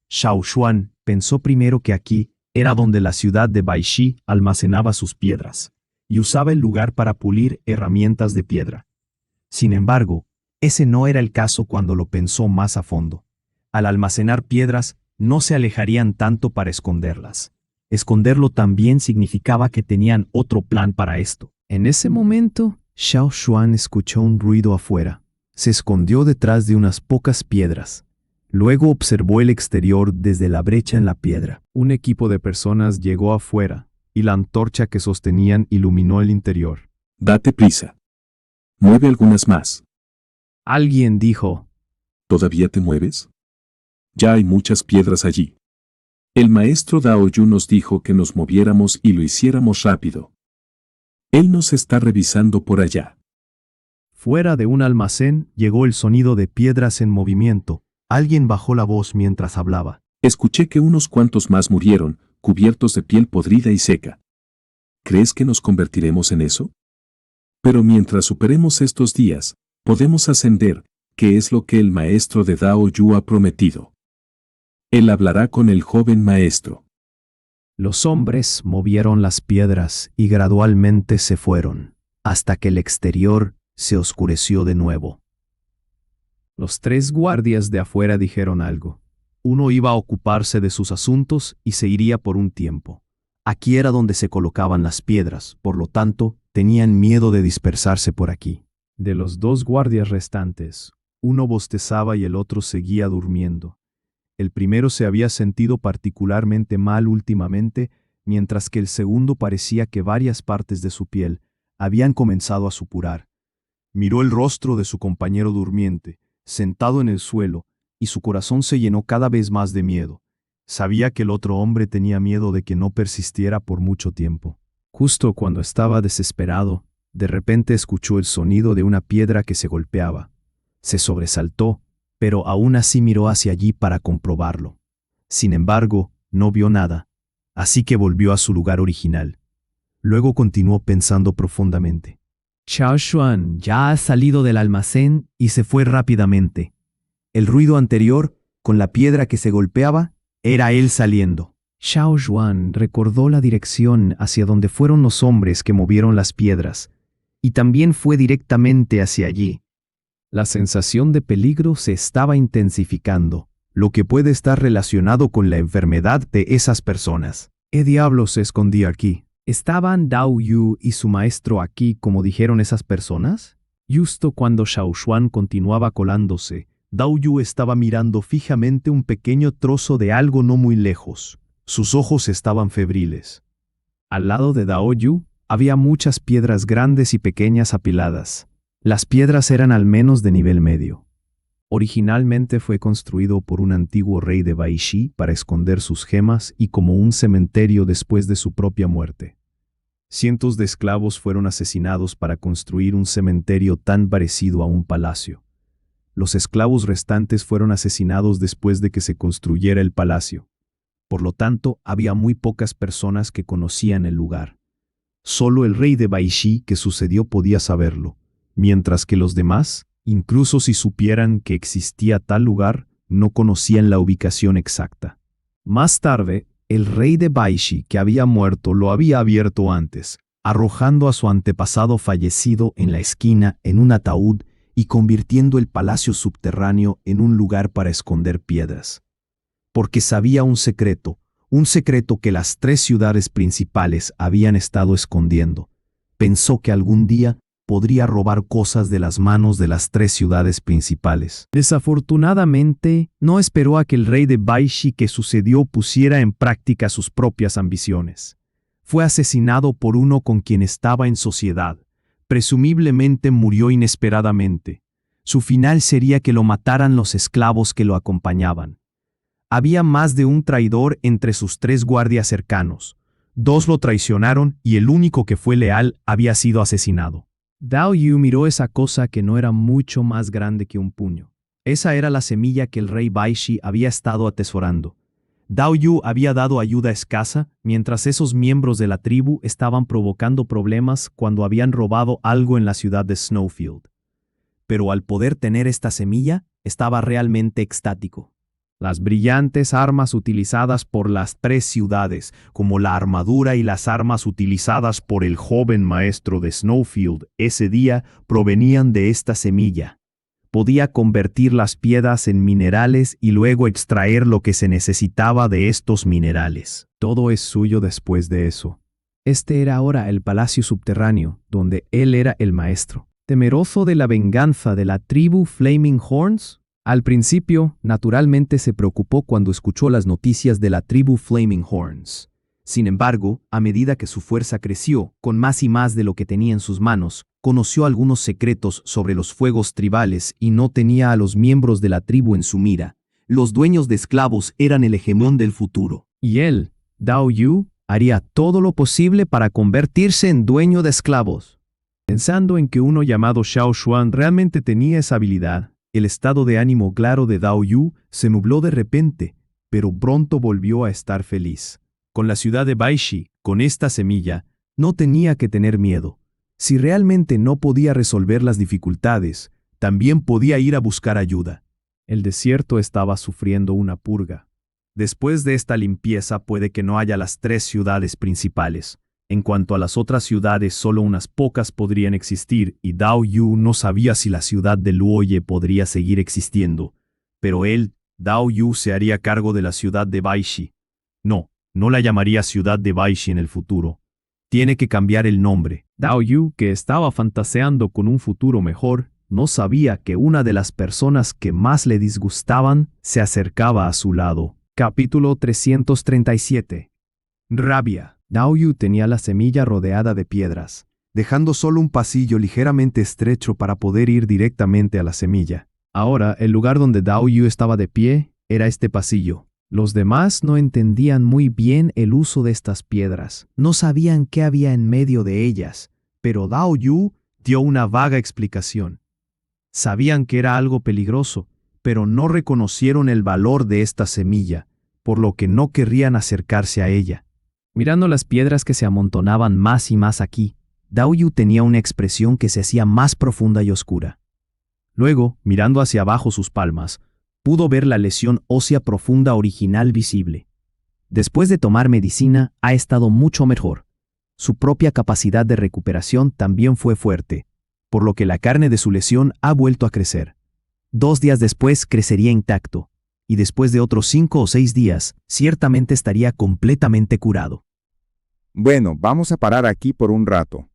Xiao Xuan pensó primero que aquí era donde la ciudad de Baishi almacenaba sus piedras, y usaba el lugar para pulir herramientas de piedra. Sin embargo, ese no era el caso cuando lo pensó más a fondo. Al almacenar piedras, no se alejarían tanto para esconderlas. Esconderlo también significaba que tenían otro plan para esto. En ese momento, Xiao Xuan escuchó un ruido afuera. Se escondió detrás de unas pocas piedras. Luego observó el exterior desde la brecha en la piedra. Un equipo de personas llegó afuera, y la antorcha que sostenían iluminó el interior. Date prisa. Mueve algunas más. Alguien dijo: ¿Todavía te mueves? Ya hay muchas piedras allí. El maestro Dao Yu nos dijo que nos moviéramos y lo hiciéramos rápido. Él nos está revisando por allá. Fuera de un almacén llegó el sonido de piedras en movimiento. Alguien bajó la voz mientras hablaba. Escuché que unos cuantos más murieron, cubiertos de piel podrida y seca. ¿Crees que nos convertiremos en eso? Pero mientras superemos estos días, podemos ascender, que es lo que el maestro de Dao Yu ha prometido. Él hablará con el joven maestro. Los hombres movieron las piedras y gradualmente se fueron, hasta que el exterior se oscureció de nuevo. Los tres guardias de afuera dijeron algo. Uno iba a ocuparse de sus asuntos y se iría por un tiempo. Aquí era donde se colocaban las piedras, por lo tanto, tenían miedo de dispersarse por aquí. De los dos guardias restantes, uno bostezaba y el otro seguía durmiendo. El primero se había sentido particularmente mal últimamente, mientras que el segundo parecía que varias partes de su piel habían comenzado a supurar. Miró el rostro de su compañero durmiente, sentado en el suelo, y su corazón se llenó cada vez más de miedo. Sabía que el otro hombre tenía miedo de que no persistiera por mucho tiempo. Justo cuando estaba desesperado, de repente escuchó el sonido de una piedra que se golpeaba. Se sobresaltó, pero aún así miró hacia allí para comprobarlo. Sin embargo, no vio nada, así que volvió a su lugar original. Luego continuó pensando profundamente. Xiao Xuan ya ha salido del almacén y se fue rápidamente. El ruido anterior, con la piedra que se golpeaba, era él saliendo. Xiao Xuan recordó la dirección hacia donde fueron los hombres que movieron las piedras, y también fue directamente hacia allí. La sensación de peligro se estaba intensificando, lo que puede estar relacionado con la enfermedad de esas personas. ¿Qué diablos se escondía aquí? ¿Estaban Dao Yu y su maestro aquí como dijeron esas personas? Justo cuando Xiao Xuan continuaba colándose, Dao Yu estaba mirando fijamente un pequeño trozo de algo no muy lejos. Sus ojos estaban febriles. Al lado de Dao Yu había muchas piedras grandes y pequeñas apiladas. Las piedras eran al menos de nivel medio. Originalmente fue construido por un antiguo rey de Baishi para esconder sus gemas y como un cementerio después de su propia muerte. Cientos de esclavos fueron asesinados para construir un cementerio tan parecido a un palacio. Los esclavos restantes fueron asesinados después de que se construyera el palacio. Por lo tanto, había muy pocas personas que conocían el lugar. Solo el rey de Baishi que sucedió podía saberlo, mientras que los demás, incluso si supieran que existía tal lugar, no conocían la ubicación exacta. Más tarde, el rey de Baishi que había muerto lo había abierto antes, arrojando a su antepasado fallecido en la esquina en un ataúd y convirtiendo el palacio subterráneo en un lugar para esconder piedras. Porque sabía un secreto que las tres ciudades principales habían estado escondiendo. Pensó que algún día podría robar cosas de las manos de las tres ciudades principales. Desafortunadamente, no esperó a que el rey de Baishi que sucedió pusiera en práctica sus propias ambiciones. Fue asesinado por uno con quien estaba en sociedad. Presumiblemente murió inesperadamente. Su final sería que lo mataran los esclavos que lo acompañaban. Había más de un traidor entre sus 3 guardias cercanos. 2 lo traicionaron y el único que fue leal había sido asesinado. Dao Yu miró esa cosa que no era mucho más grande que un puño. Esa era la semilla que el rey Baishi había estado atesorando. Dao Yu había dado ayuda escasa mientras esos miembros de la tribu estaban provocando problemas cuando habían robado algo en la ciudad de Snowfield. Pero al poder tener esta semilla, estaba realmente extático. Las brillantes armas utilizadas por las 3 ciudades, como la armadura y las armas utilizadas por el joven maestro de Snowfield ese día, provenían de esta semilla. Podía convertir las piedras en minerales y luego extraer lo que se necesitaba de estos minerales. Todo es suyo después de eso. Este era ahora el palacio subterráneo, donde él era el maestro. Temeroso de la venganza de la tribu Flaming Horns, al principio, naturalmente se preocupó cuando escuchó las noticias de la tribu Flaming Horns. Sin embargo, a medida que su fuerza creció, con más y más de lo que tenía en sus manos, conoció algunos secretos sobre los fuegos tribales y no tenía a los miembros de la tribu en su mira. Los dueños de esclavos eran el hegemón del futuro. Y él, Dao Yu, haría todo lo posible para convertirse en dueño de esclavos. Pensando en que uno llamado Xiao Xuan realmente tenía esa habilidad, el estado de ánimo claro de Dao Yu se nubló de repente, pero pronto volvió a estar feliz. Con la ciudad de Baishi, con esta semilla, no tenía que tener miedo. Si realmente no podía resolver las dificultades, también podía ir a buscar ayuda. El desierto estaba sufriendo una purga. Después de esta limpieza puede que no haya las 3 ciudades principales. En cuanto a las otras ciudades, solo unas pocas podrían existir y Dao Yu no sabía si la ciudad de Luoye podría seguir existiendo. Pero él, Dao Yu, se haría cargo de la ciudad de Baishi. No la llamaría ciudad de Baishi en el futuro. Tiene que cambiar el nombre. Dao Yu, que estaba fantaseando con un futuro mejor, no sabía que una de las personas que más le disgustaban se acercaba a su lado. Capítulo 337. Rabia. Dao Yu tenía la semilla rodeada de piedras, dejando solo un pasillo ligeramente estrecho para poder ir directamente a la semilla. Ahora, el lugar donde Dao Yu estaba de pie era este pasillo. Los demás no entendían muy bien el uso de estas piedras, no sabían qué había en medio de ellas, pero Dao Yu dio una vaga explicación. Sabían que era algo peligroso, pero no reconocieron el valor de esta semilla, por lo que no querrían acercarse a ella. Mirando las piedras que se amontonaban más y más aquí, Dao Yu tenía una expresión que se hacía más profunda y oscura. Luego, mirando hacia abajo sus palmas, pudo ver la lesión ósea profunda original visible. Después de tomar medicina, ha estado mucho mejor. Su propia capacidad de recuperación también fue fuerte, por lo que la carne de su lesión ha vuelto a crecer. 2 días después crecería intacto, y después de otros 5 o 6 días, ciertamente estaría completamente curado. Bueno, vamos a parar aquí por un rato.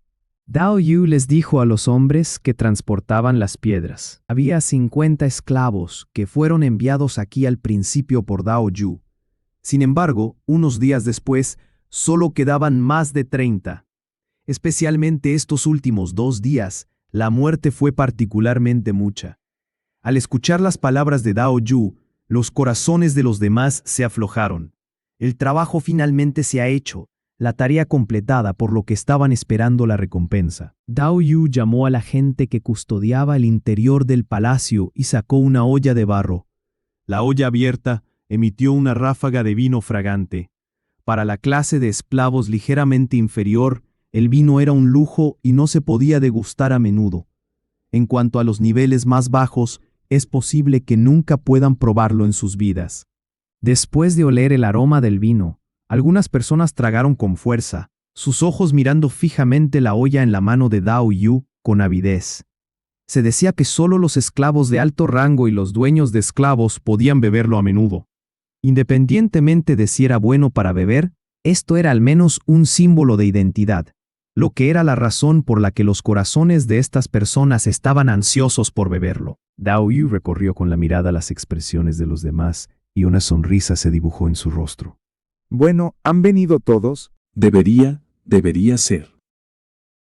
Dao Yu les dijo a los hombres que transportaban las piedras. Había 50 esclavos que fueron enviados aquí al principio por Dao Yu. Sin embargo, unos días después, solo quedaban más de 30. Especialmente estos últimos 2 días, la muerte fue particularmente mucha. Al escuchar las palabras de Dao Yu, los corazones de los demás se aflojaron. El trabajo finalmente se ha hecho. La tarea completada, por lo que estaban esperando la recompensa. Dao Yu llamó a la gente que custodiaba el interior del palacio y sacó una olla de barro. La olla abierta emitió una ráfaga de vino fragante. Para la clase de esclavos ligeramente inferior, el vino era un lujo y no se podía degustar a menudo. En cuanto a los niveles más bajos, es posible que nunca puedan probarlo en sus vidas. Después de oler el aroma del vino, algunas personas tragaron con fuerza, sus ojos mirando fijamente la olla en la mano de Dao Yu con avidez. Se decía que solo los esclavos de alto rango y los dueños de esclavos podían beberlo a menudo. Independientemente de si era bueno para beber, esto era al menos un símbolo de identidad, lo que era la razón por la que los corazones de estas personas estaban ansiosos por beberlo. Dao Yu recorrió con la mirada las expresiones de los demás y una sonrisa se dibujó en su rostro. Bueno, ¿han venido todos? Debería ser.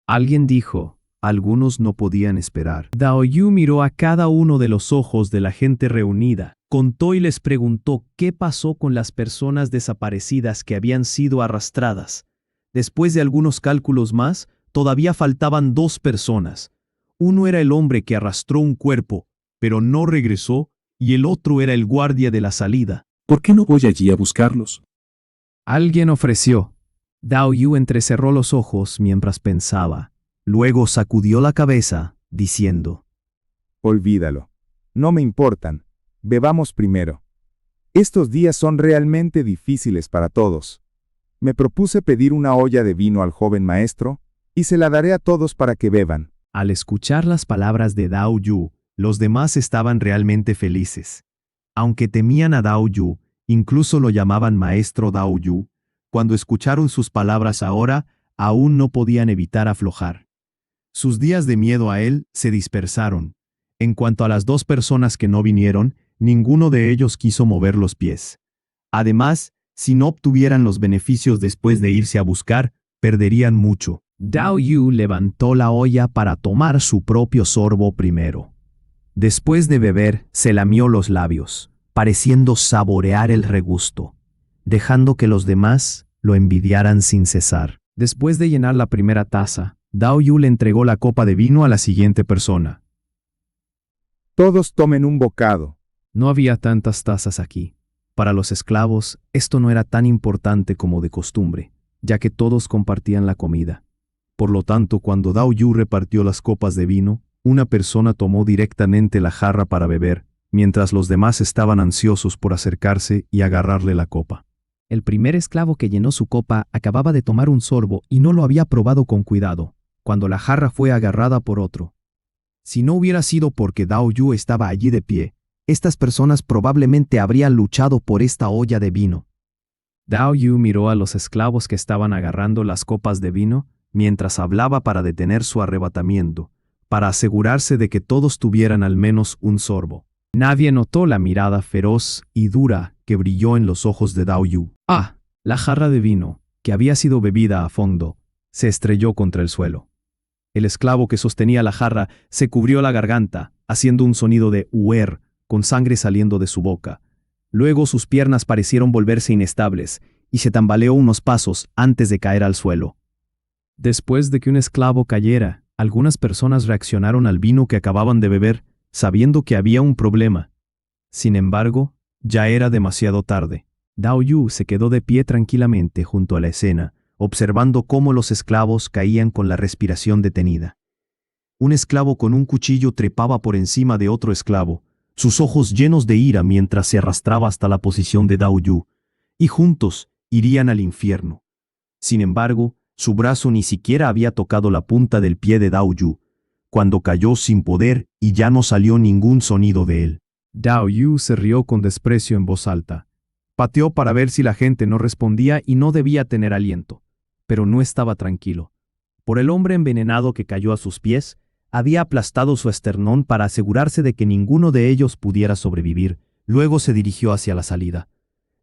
Alguien dijo, Algunos no podían esperar. Dao Yu miró a cada uno de los ojos de la gente reunida, contó y les preguntó qué pasó con las personas desaparecidas que habían sido arrastradas. Después de algunos cálculos más, todavía faltaban 2 personas. Uno era el hombre que arrastró un cuerpo, pero no regresó, y el otro era el guardia de la salida. ¿Por qué no voy allí a buscarlos? Alguien ofreció. Dao Yu entrecerró los ojos mientras pensaba. Luego sacudió la cabeza, diciendo: Olvídalo. No me importan. Bebamos primero. Estos días son realmente difíciles para todos. Me propuse pedir una olla de vino al joven maestro, y se la daré a todos para que beban. Al escuchar las palabras de Dao Yu, los demás estaban realmente felices. Aunque temían a Dao Yu, incluso lo llamaban Maestro Dao Yu, cuando escucharon sus palabras ahora, aún no podían evitar aflojar. Sus días de miedo a él se dispersaron. En cuanto a las 2 personas que no vinieron, ninguno de ellos quiso mover los pies. Además, si no obtuvieran los beneficios después de irse a buscar, perderían mucho. Dao Yu levantó la olla para tomar su propio sorbo primero. Después de beber, se lamió los labios, pareciendo saborear el regusto, dejando que los demás lo envidiaran sin cesar. Después de llenar la primera taza, Dao Yu le entregó la copa de vino a la siguiente persona. Todos tomen un bocado. No había tantas tazas aquí. Para los esclavos, esto no era tan importante como de costumbre, ya que todos compartían la comida. Por lo tanto, cuando Dao Yu repartió las copas de vino, una persona tomó directamente la jarra para beber, mientras los demás estaban ansiosos por acercarse y agarrarle la copa. El primer esclavo que llenó su copa acababa de tomar un sorbo y no lo había probado con cuidado, cuando la jarra fue agarrada por otro. Si no hubiera sido porque Dao Yu estaba allí de pie, estas personas probablemente habrían luchado por esta olla de vino. Dao Yu miró a los esclavos que estaban agarrando las copas de vino mientras hablaba para detener su arrebatamiento, para asegurarse de que todos tuvieran al menos un sorbo. Nadie notó la mirada feroz y dura que brilló en los ojos de Dao Yu. La jarra de vino, que había sido bebida a fondo, se estrelló contra el suelo. El esclavo que sostenía la jarra se cubrió la garganta, haciendo un sonido de huer, con sangre saliendo de su boca. Luego sus piernas parecieron volverse inestables, y se tambaleó unos pasos antes de caer al suelo. Después de que un esclavo cayera, algunas personas reaccionaron al vino que acababan de beber, sabiendo que había un problema. Sin embargo, ya era demasiado tarde. Dao Yu se quedó de pie tranquilamente junto a la escena, observando cómo los esclavos caían con la respiración detenida. Un esclavo con un cuchillo trepaba por encima de otro esclavo, sus ojos llenos de ira mientras se arrastraba hasta la posición de Dao Yu, y juntos irían al infierno. Sin embargo, su brazo ni siquiera había tocado la punta del pie de Dao Yu, cuando cayó sin poder y ya no salió ningún sonido de él. Dao Yu se rió con desprecio en voz alta. Pateó para ver si la gente no respondía y no debía tener aliento, pero no estaba tranquilo. Por el hombre envenenado que cayó a sus pies, había aplastado su esternón para asegurarse de que ninguno de ellos pudiera sobrevivir. Luego se dirigió hacia la salida.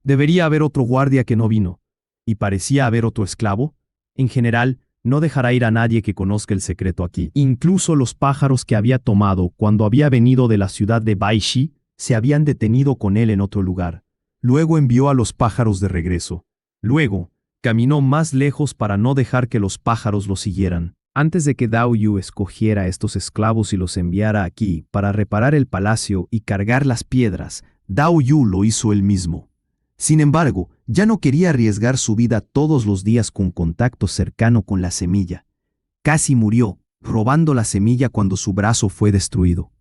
Debería haber otro guardia que no vino, y parecía haber otro esclavo. En general, no dejará ir a nadie que conozca el secreto aquí. Incluso los pájaros que había tomado cuando había venido de la ciudad de Baishi se habían detenido con él en otro lugar. Luego envió a los pájaros de regreso. Luego, caminó más lejos para no dejar que los pájaros lo siguieran. Antes de que Dao Yu escogiera a estos esclavos y los enviara aquí para reparar el palacio y cargar las piedras, Dao Yu lo hizo él mismo. Sin embargo, ya no quería arriesgar su vida todos los días con contacto cercano con la semilla. Casi murió, robando la semilla cuando su brazo fue destruido.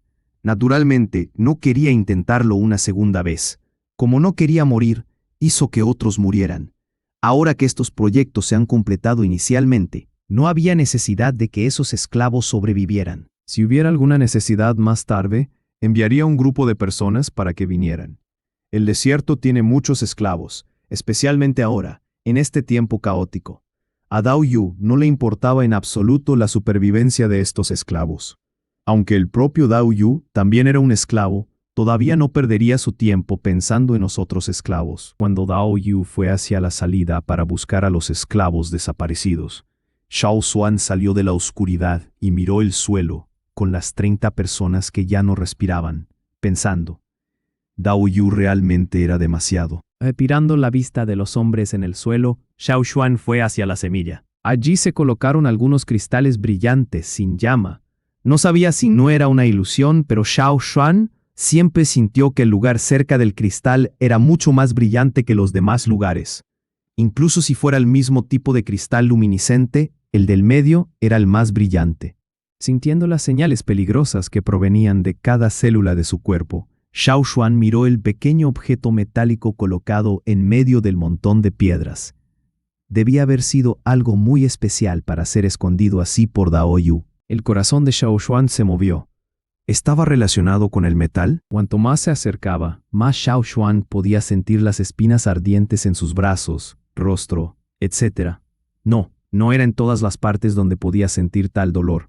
Naturalmente, no quería intentarlo una segunda vez. Como no quería morir, hizo que otros murieran. Ahora que estos proyectos se han completado inicialmente, no había necesidad de que esos esclavos sobrevivieran. Si hubiera alguna necesidad más tarde, enviaría un grupo de personas para que vinieran. El desierto tiene muchos esclavos, especialmente ahora, en este tiempo caótico. A Dao Yu no le importaba en absoluto la supervivencia de estos esclavos. Aunque el propio Dao Yu también era un esclavo, todavía no perdería su tiempo pensando en los otros esclavos. Cuando Dao Yu fue hacia la salida para buscar a los esclavos desaparecidos, Xiao Xuan salió de la oscuridad y miró el suelo, con las 30 personas que ya no respiraban, pensando, Dao Yu realmente era demasiado. Retirando la vista de los hombres en el suelo, Xiao Xuan fue hacia la semilla. Allí se colocaron algunos cristales brillantes sin llama. No sabía si no era una ilusión, pero Xiao Xuan siempre sintió que el lugar cerca del cristal era mucho más brillante que los demás lugares. Incluso si fuera el mismo tipo de cristal luminiscente, el del medio era el más brillante. Sintiendo las señales peligrosas que provenían de cada célula de su cuerpo, Xiao Xuan miró el pequeño objeto metálico colocado en medio del montón de piedras. Debía haber sido algo muy especial para ser escondido así por Dao Yu. El corazón de Xiao Xuan se movió. ¿Estaba relacionado con el metal? Cuanto más se acercaba, más Xiao Xuan podía sentir las espinas ardientes en sus brazos, rostro, etc. No era en todas las partes donde podía sentir tal dolor.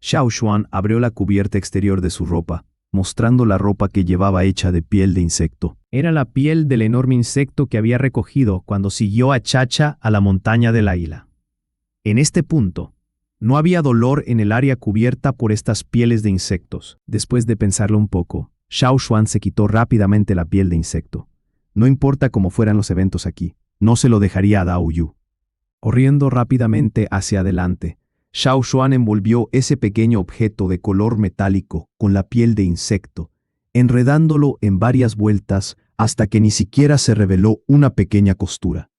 Xiao Xuan abrió la cubierta exterior de su ropa, mostrando la ropa que llevaba hecha de piel de insecto. Era la piel del enorme insecto que había recogido cuando siguió a Chacha a la montaña del águila. En este punto, no había dolor en el área cubierta por estas pieles de insectos. Después de pensarlo un poco, Xiao Xuan se quitó rápidamente la piel de insecto. No importa cómo fueran los eventos aquí, no se lo dejaría a Dao Yu. Corriendo rápidamente hacia adelante, Xiao Xuan envolvió ese pequeño objeto de color metálico con la piel de insecto, enredándolo en varias vueltas hasta que ni siquiera se reveló una pequeña costura.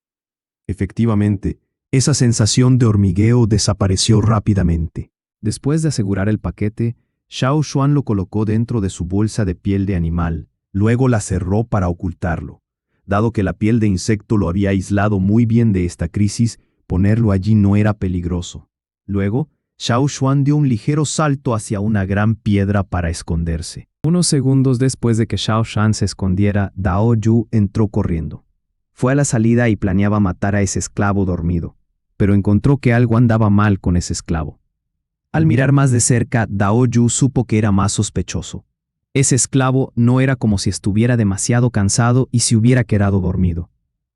Efectivamente, esa sensación de hormigueo desapareció rápidamente. Después de asegurar el paquete, Xiao Xuan lo colocó dentro de su bolsa de piel de animal, luego la cerró para ocultarlo. Dado que la piel de insecto lo había aislado muy bien de esta crisis, ponerlo allí no era peligroso. Luego, Xiao Xuan dio un ligero salto hacia una gran piedra para esconderse. Unos segundos después de que Xiao Xuan se escondiera, Dao Yu entró corriendo. Fue a la salida y planeaba matar a ese esclavo dormido, pero encontró que algo andaba mal con ese esclavo. Al mirar más de cerca, Dao Yu supo que era más sospechoso. Ese esclavo no era como si estuviera demasiado cansado y se hubiera quedado dormido,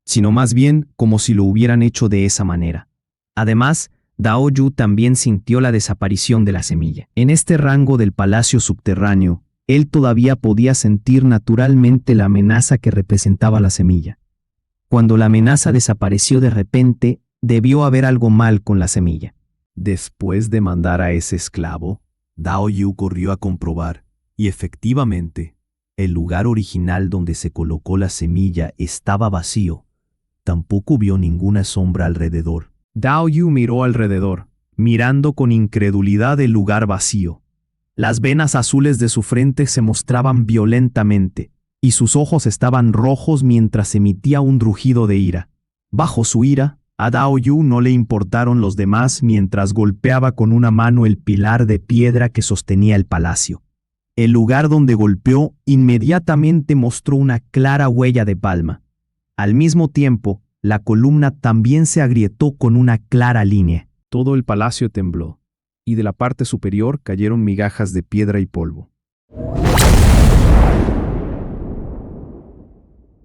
sino más bien como si lo hubieran hecho de esa manera. Además, Dao Yu también sintió la desaparición de la semilla. En este rango del palacio subterráneo, él todavía podía sentir naturalmente la amenaza que representaba la semilla. Cuando la amenaza desapareció de repente, debió haber algo mal con la semilla. Después de mandar a ese esclavo, Dao Yu corrió a comprobar, y efectivamente, el lugar original donde se colocó la semilla estaba vacío. Tampoco vio ninguna sombra alrededor. Dao Yu miró alrededor, mirando con incredulidad el lugar vacío. Las venas azules de su frente se mostraban violentamente, y sus ojos estaban rojos mientras emitía un rugido de ira. Bajo su ira, a Dao Yu no le importaron los demás mientras golpeaba con una mano el pilar de piedra que sostenía el palacio. El lugar donde golpeó inmediatamente mostró una clara huella de palma. Al mismo tiempo, la columna también se agrietó con una clara línea. Todo el palacio tembló, y de la parte superior cayeron migajas de piedra y polvo.